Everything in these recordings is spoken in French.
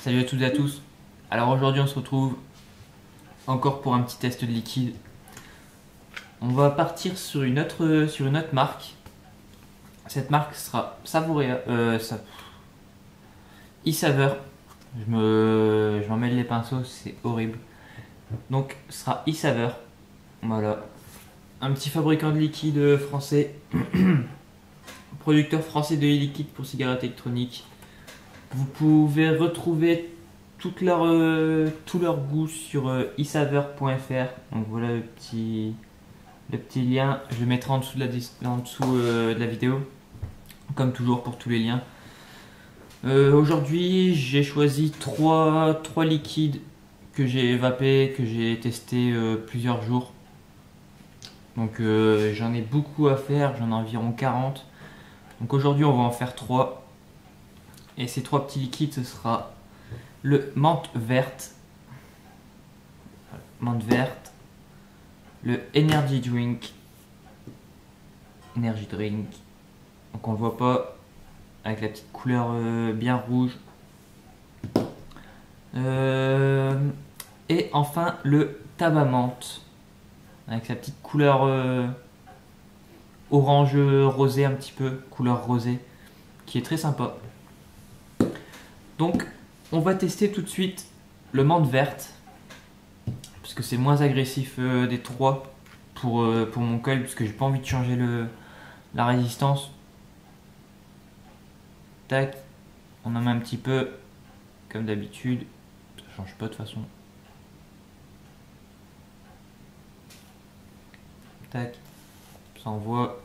Salut à toutes et à tous. Alors aujourd'hui on se retrouve encore pour un petit test de liquide. On va partir sur une autre marque. Cette marque sera Savouréa, e-Saveur. Je m'emmêle les pinceaux, c'est horrible. Donc ce sera e-Saveur. Voilà. Un petit fabricant de liquide français. Producteur français de liquide pour cigarettes électroniques. Vous pouvez retrouver tout leur goût sur isaveur.fr. Donc voilà le petit lien. Je le mettrai en dessous de la vidéo. Comme toujours pour tous les liens. Aujourd'hui, j'ai choisi trois liquides que j'ai évapés, que j'ai testé plusieurs jours. Donc j'en ai beaucoup à faire, j'en ai environ 40. Donc aujourd'hui, on va en faire 3. Et ces 3 petits liquides, ce sera le menthe verte, le energy drink, donc on le voit pas avec la petite couleur bien rouge, et enfin le tabac menthe avec sa petite couleur orange rosé, un petit peu couleur rosée, qui est très sympa. Donc on va tester tout de suite le menthe verte parce que c'est moins agressif des 3 pour mon col, parce que j'ai pas envie de changer la résistance. Tac, on en met un petit peu comme d'habitude, ça change pas de toute façon. Tac, ça envoie.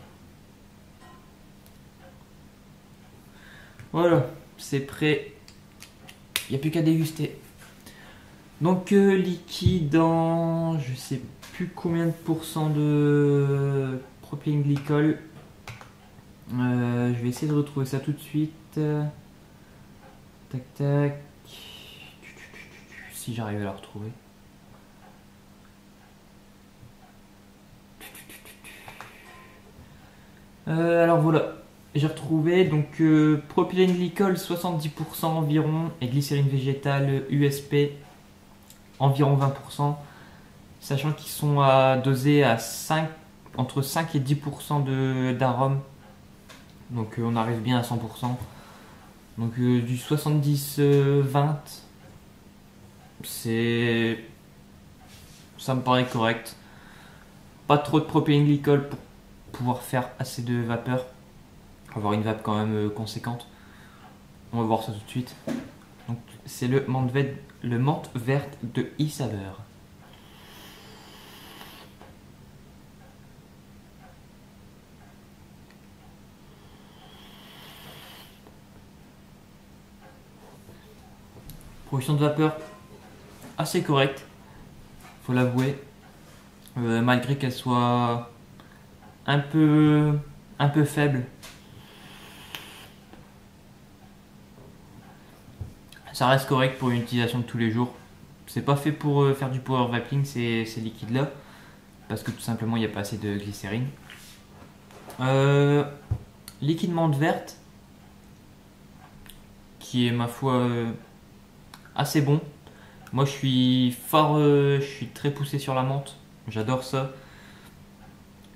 Voilà, c'est prêt, il n'y a plus qu'à déguster. Donc liquide en je sais plus combien de pourcents de propylène glycol. Je vais essayer de retrouver ça tout de suite. Tac tac. Si j'arrive à la retrouver. Alors voilà, j'ai retrouvé donc propylène glycol 70% environ et glycérine végétale USP environ 20%, sachant qu'ils sont à doser à entre 5 et 10% d'arôme, donc on arrive bien à 100%. Donc du 70-20, ça me paraît correct. Pas trop de propylène glycol pour pouvoir faire assez de vapeur, avoir une vape quand même conséquente. On va voir ça tout de suite. Donc c'est le menthe verte de e-Saveur. Production de vapeur assez correcte, faut l'avouer, malgré qu'elle soit un peu faible. Ça reste correct pour une utilisation de tous les jours. C'est pas fait pour faire du power vaping ces liquides là, parce que tout simplement il n'y a pas assez de glycérine. Liquide menthe verte, qui est ma foi assez bon. Moi je suis très poussé sur la menthe, j'adore ça.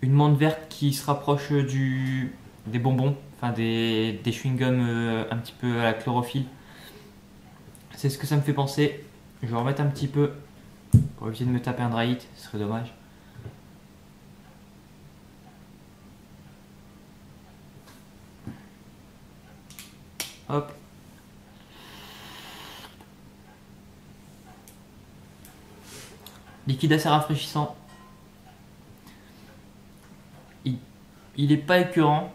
Une menthe verte qui se rapproche des bonbons, enfin des chewing-gums un petit peu à la chlorophylle. C'est ce que ça me fait penser. Je vais en remettre un petit peu pour éviter de me taper un dry hit, ce serait dommage. Hop. Liquide assez rafraîchissant. Il est pas écœurant,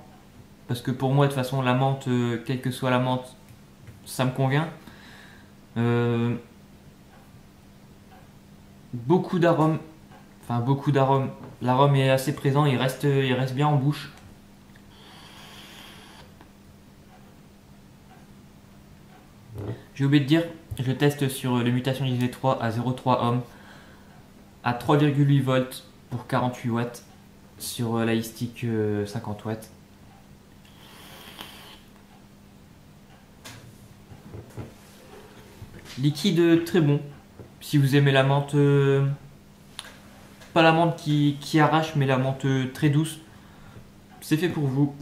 parce que pour moi de toute façon la menthe, quelle que soit la menthe, ça me convient. Beaucoup d'arômes, l'arôme est assez présent, il reste bien en bouche. J'ai oublié de dire, je le teste sur le Mutation XV3 à 0,3 ohm, à 3,8 volts pour 48 watts sur la iStick 50 watts. Liquide très bon. Si vous aimez la menthe, pas la menthe qui arrache, mais la menthe très douce, c'est fait pour vous.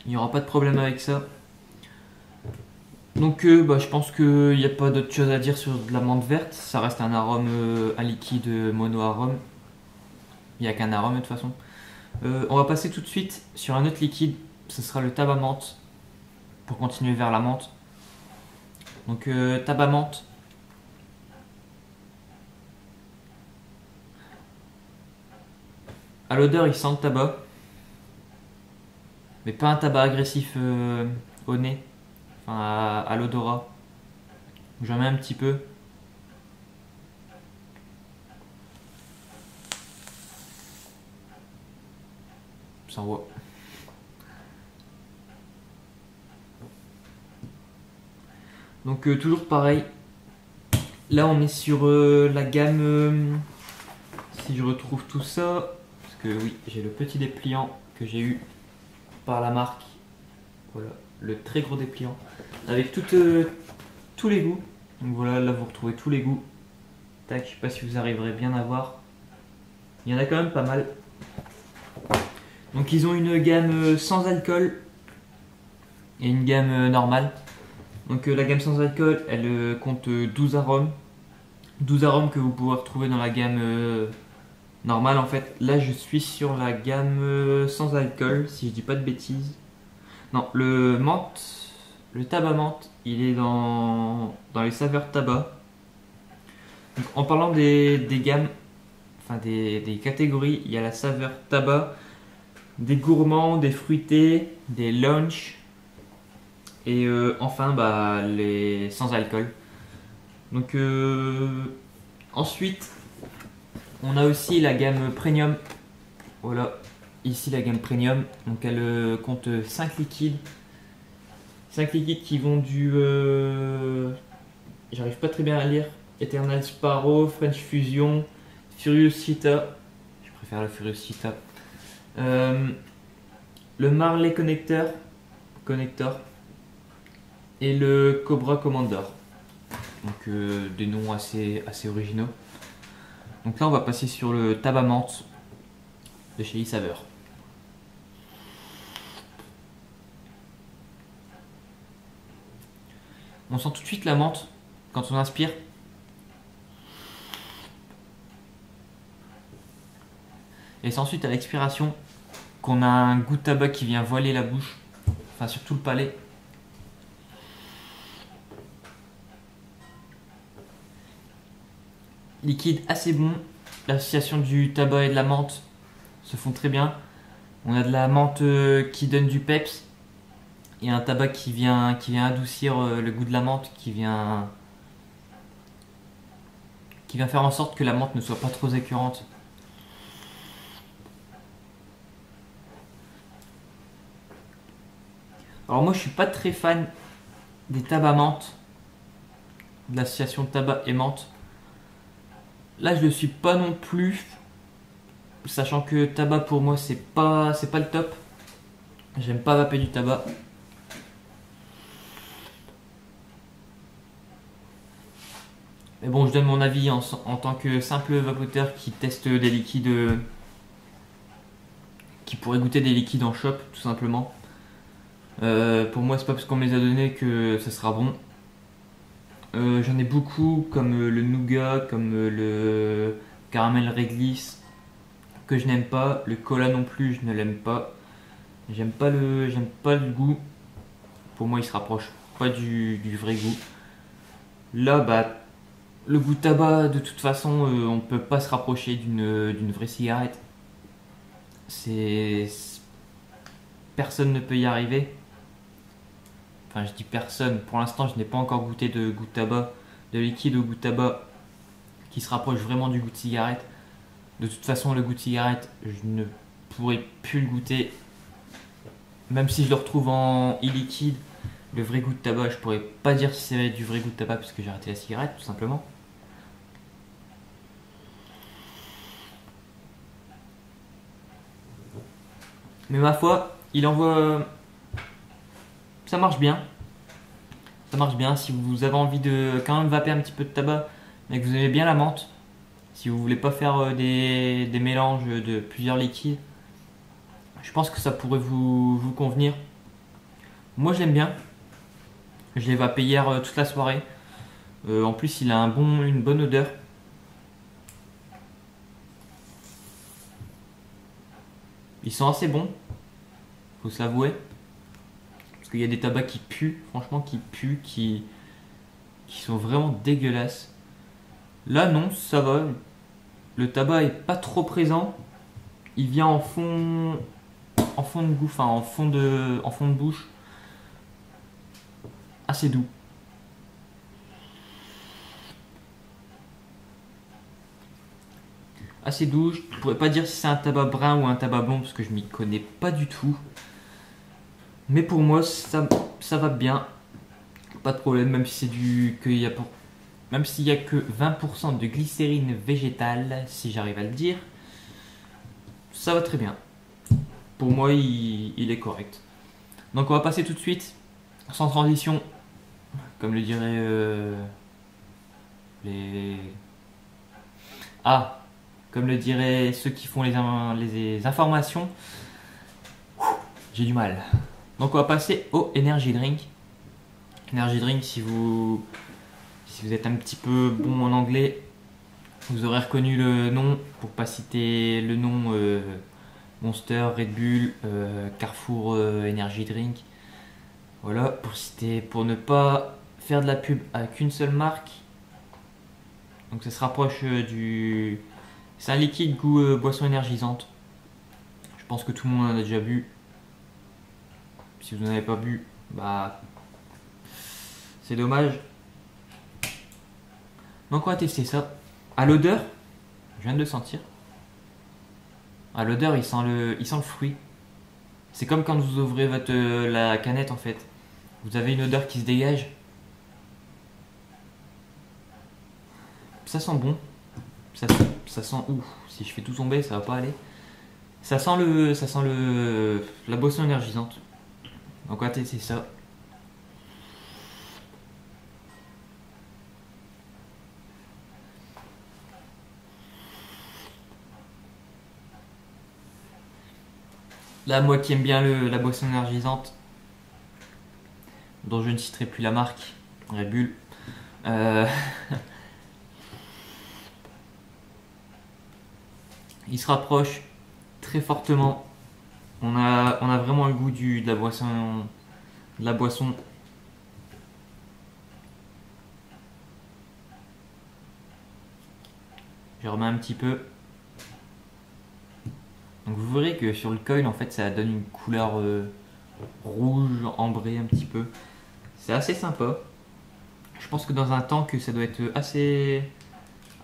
Il n'y aura pas de problème avec ça. Donc je pense qu'il n'y a pas d'autre chose à dire sur de la menthe verte. Ça reste un arôme, un liquide mono-arôme. Il n'y a qu'un arôme de toute façon. On va passer tout de suite sur un autre liquide. Ce sera le tabac menthe. Pour continuer vers la menthe. Donc tabac menthe. À l'odeur, il sent le tabac. Mais pas un tabac agressif au nez. Enfin, à l'odorat. J'en mets un petit peu. Ça envoie. Donc toujours pareil. Là on est sur la gamme. Si je retrouve tout ça. Parce que oui, j'ai le petit dépliant que j'ai eu par la marque. Voilà, le très gros dépliant. Avec tous les goûts. Donc voilà, là vous retrouvez tous les goûts. Tac, je sais pas si vous arriverez bien à voir. Il y en a quand même pas mal. Donc ils ont une gamme sans alcool et une gamme normale. Donc la gamme sans alcool, elle compte 12 arômes. 12 arômes que vous pouvez retrouver dans la gamme normale en fait. Là je suis sur la gamme sans alcool, si je dis pas de bêtises. Non, le menthe, le tabac menthe, il est dans les saveurs tabac. Donc, en parlant des gammes, enfin des catégories, il y a la saveur tabac, des gourmands, des fruités, des lunch et enfin les sans alcool. Donc ensuite on a aussi la gamme premium. Voilà, ici la gamme premium. Donc elle compte 5 liquides. 5 liquides qui vont du j'arrive pas très bien à lire. Eternal Sparrow, French Fusion, Furious Cheetah. Je préfère le Furious Cheetah. Le Marley Connector et le Cobra Commander. Donc des noms assez originaux. Donc là on va passer sur le tabac menthe de chez eSaveur. On sent tout de suite la menthe quand on inspire. Et c'est ensuite à l'expiration qu'on a un goût de tabac qui vient voiler la bouche, enfin surtout le palais. Liquide assez bon, l'association du tabac et de la menthe se font très bien. On a de la menthe qui donne du peps et un tabac qui vient adoucir le goût de la menthe, qui vient faire en sorte que la menthe ne soit pas trop écœurante. Alors moi je suis pas très fan des tabacs menthe, de l'association tabac et menthe. Là je le suis pas non plus, sachant que tabac pour moi c'est pas le top. J'aime pas vaper du tabac. Mais bon, je donne mon avis en tant que simple vapoteur qui teste des liquides, qui pourrait goûter des liquides en shop tout simplement. Pour moi c'est pas parce qu'on me les a donnés que ça sera bon. J'en ai beaucoup comme le nougat, comme le caramel réglisse que je n'aime pas, le cola non plus je ne l'aime pas. J'aime pas le goût. Pour moi il se rapproche pas du vrai goût. Là le goût de tabac de toute façon on peut pas se rapprocher d'une vraie cigarette. Personne ne peut y arriver. Enfin je dis personne, pour l'instant je n'ai pas encore goûté de goût de tabac, de liquide au goût de tabac qui se rapproche vraiment du goût de cigarette. De toute façon le goût de cigarette je ne pourrais plus le goûter. Même si je le retrouve en e-liquide, le vrai goût de tabac je pourrais pas dire si c'est du vrai goût de tabac parce que j'ai arrêté la cigarette tout simplement. Mais ma foi, il envoie. Ça marche bien. ça marche bien. Si vous avez envie de quand même vaper un petit peu de tabac, mais que vous aimez bien la menthe, si vous voulez pas faire des mélanges de plusieurs liquides, je pense que ça pourrait vous convenir. Moi je l'aime bien. Je l'ai vapé hier toute la soirée. En plus il a une bonne odeur. Ils sont assez bons, faut se l'avouer. Parce qu'il y a des tabacs qui puent, franchement qui puent, qui sont vraiment dégueulasses. Là non, ça va. Le tabac est pas trop présent. Il vient en fond de goût, enfin en fond de bouche. Assez doux. Assez doux. Je pourrais pas dire si c'est un tabac brun ou un tabac blond parce que je m'y connais pas du tout. Mais pour moi, ça va bien. Pas de problème, même si c'est même s'il y a que 20% de glycérine végétale, si j'arrive à le dire, ça va très bien. Pour moi, il est correct. Donc on va passer tout de suite, sans transition, comme le diraient les... Ah, comme le diraient ceux qui font les informations, j'ai du mal. Donc on va passer au Energy Drink. Energy Drink, si vous êtes un petit peu bon en anglais, vous aurez reconnu le nom, pour pas citer le nom Monster, Red Bull, Carrefour Energy Drink. Voilà, pour ne pas faire de la pub à qu'une seule marque. Donc ça se rapproche du... C'est un liquide goût boisson énergisante. Je pense que tout le monde en a déjà bu. Si vous n'en avez pas bu, bah... c'est dommage. Donc on va tester ça. À l'odeur, je viens de le sentir. À l'odeur, il sent le fruit. C'est comme quand vous ouvrez la canette en fait. Vous avez une odeur qui se dégage. Ça sent bon. Ça sent ouf. Si je fais tout tomber, ça va pas aller. Ça sent la boisson énergisante. Donc on va tester ça. Là, moi qui aime bien la boisson énergisante, dont je ne citerai plus la marque, Red Bull. Il se rapproche très fortement. On a vraiment le goût de la boisson. De la boisson. Je remets un petit peu. Donc vous verrez que sur le coil en fait ça donne une couleur rouge ambrée un petit peu. C'est assez sympa. Je pense que dans un temps que ça doit être assez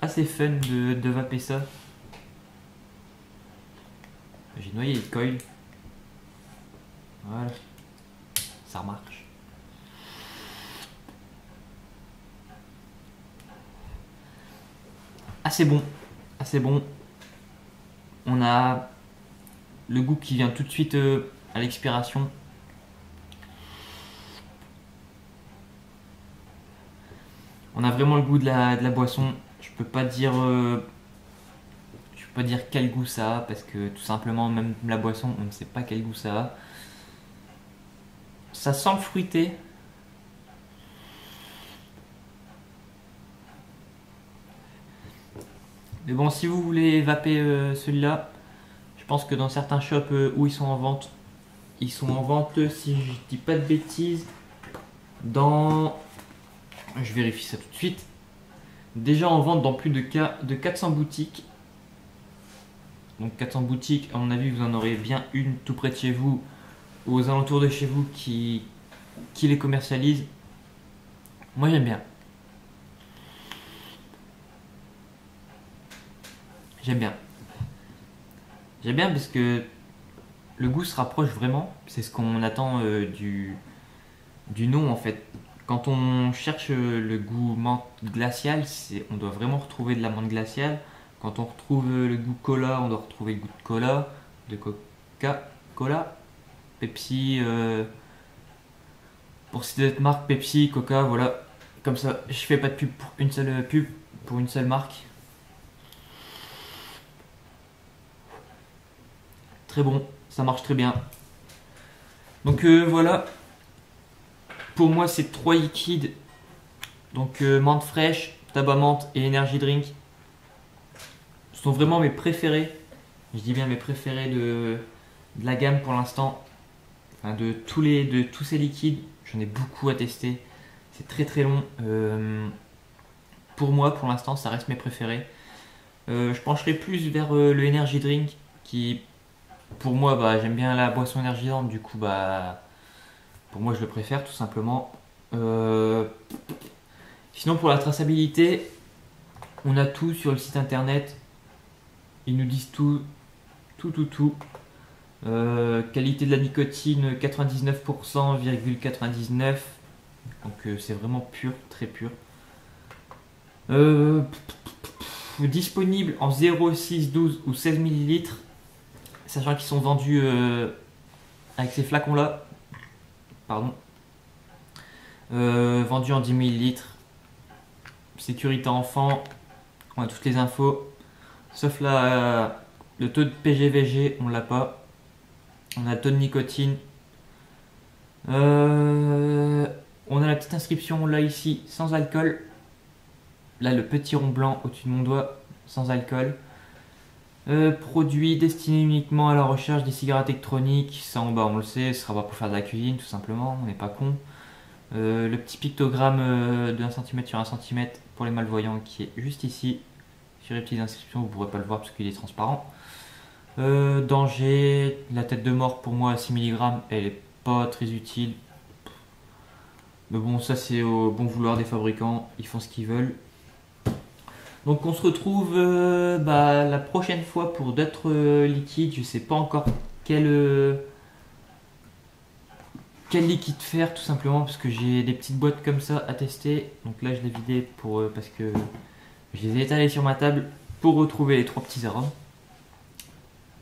fun de vaper ça. J'ai noyé le coil. Voilà. Ça marche. Assez bon. Assez bon. On a le goût qui vient tout de suite à l'expiration. On a vraiment le goût de la boisson. Je peux pas dire quel goût ça a parce que tout simplement même la boisson on ne sait pas quel goût ça a. Ça sent le fruité. Mais bon, si vous voulez vaper celui-là, je pense que dans certains shops où ils sont en vente, si je dis pas de bêtises, je vérifie ça tout de suite. Déjà en vente dans plus de 400 boutiques. Donc 400 boutiques, à mon avis, vous en aurez bien une tout près de chez vous, ou aux alentours de chez vous qui les commercialise. Moi j'aime bien. J'aime bien. J'aime bien parce que le goût se rapproche vraiment. C'est ce qu'on attend du nom en fait. Quand on cherche le goût menthe glaciale, on doit vraiment retrouver de la menthe glaciale. Quand on retrouve le goût cola, on doit retrouver le goût de cola, de Coca-Cola, Pepsi, pour citer d'autres marques, Pepsi, Coca, voilà. Comme ça, je fais pas de pub pour une seule marque. Très bon, ça marche très bien. Donc voilà, pour moi c'est 3 liquides. Donc menthe fraîche, tabac menthe et energy drink. Ce sont vraiment mes préférés. Je dis bien mes préférés de la gamme pour l'instant. Enfin, de tous ces liquides, j'en ai beaucoup à tester. C'est très très long. Pour moi, pour l'instant, ça reste mes préférés. Je pencherai plus vers le energy drink qui, pour moi, bah, j'aime bien la boisson énergisante. Du coup, bah, pour moi, je le préfère tout simplement. Sinon, pour la traçabilité, on a tout sur le site internet. Ils nous disent tout. Qualité de la nicotine 99,99%. Donc c'est vraiment pur, très pur. Disponible en 0, 6, 12 ou 16 ml. Sachant qu'ils sont vendus avec ces flacons là. Pardon. Vendus en 10 ml. Sécurité enfant. On a toutes les infos. Sauf le taux de PGVG, on l'a pas. On a le taux de nicotine. On a la petite inscription là ici, sans alcool. Là le petit rond blanc au-dessus de mon doigt, sans alcool. Produit destiné uniquement à la recherche des cigarettes électroniques. Ça en bas on le sait, ce sera pas pour faire de la cuisine tout simplement, on n'est pas con. Le petit pictogramme de 1 cm sur 1 cm pour les malvoyants qui est juste ici. Sur les petites inscriptions, vous ne pourrez pas le voir parce qu'il est transparent. Danger, la tête de mort pour moi à 6 mg, elle est pas très utile. Mais bon, ça c'est au bon vouloir des fabricants, ils font ce qu'ils veulent. Donc on se retrouve la prochaine fois pour d'autres liquides. Je sais pas encore quel liquide faire tout simplement parce que j'ai des petites boîtes comme ça à tester. Donc là je l'ai vidé parce que je les ai étalés sur ma table pour retrouver les 3 petits arômes.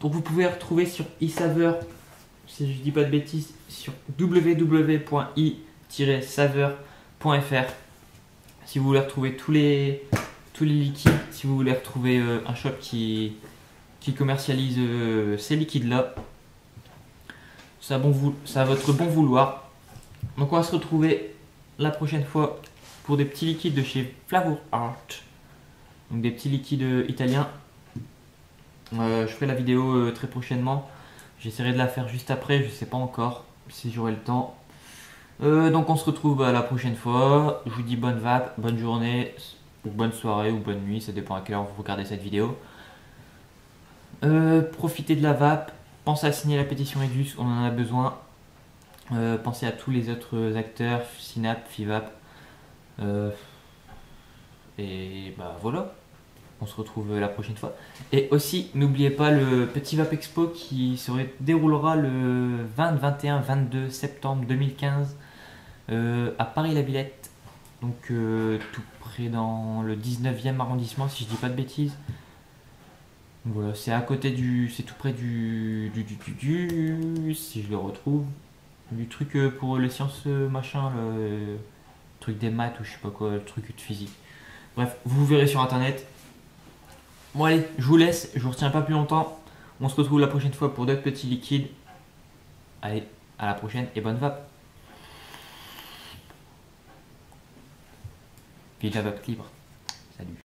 Donc vous pouvez retrouver sur eSaveur, si je dis pas de bêtises, sur www.i-saveur.fr si vous voulez retrouver tous les liquides, si vous voulez retrouver un shop qui commercialise ces liquides là. C'est à votre bon vouloir. Donc on va se retrouver la prochaine fois pour des petits liquides de chez Flavor Art. Donc des petits liquides italiens. Je ferai la vidéo très prochainement. J'essaierai de la faire juste après, je sais pas encore si j'aurai le temps. Donc on se retrouve la prochaine fois. Je vous dis bonne vape, bonne journée, ou bonne soirée ou bonne nuit, ça dépend à quelle heure vous regardez cette vidéo. Profitez de la vape, pensez à signer la pétition EDUS, on en a besoin. Pensez à tous les autres acteurs, Synap, Fivap. Et bah voilà. On se retrouve la prochaine fois. Et aussi, n'oubliez pas le petit Vape Expo qui se déroulera le 20, 21, 22 septembre 2015 à Paris-la Villette. Donc tout près dans le 19e arrondissement si je dis pas de bêtises. Donc, voilà, c'est à côté c'est tout près si je le retrouve, du truc pour les sciences machin, le truc des maths ou je sais pas quoi, le truc de physique. Bref, vous verrez sur internet. Bon allez, je vous laisse, je vous retiens pas plus longtemps. On se retrouve la prochaine fois pour d'autres petits liquides. Allez, à la prochaine et bonne vape. Vive la vape libre. Salut.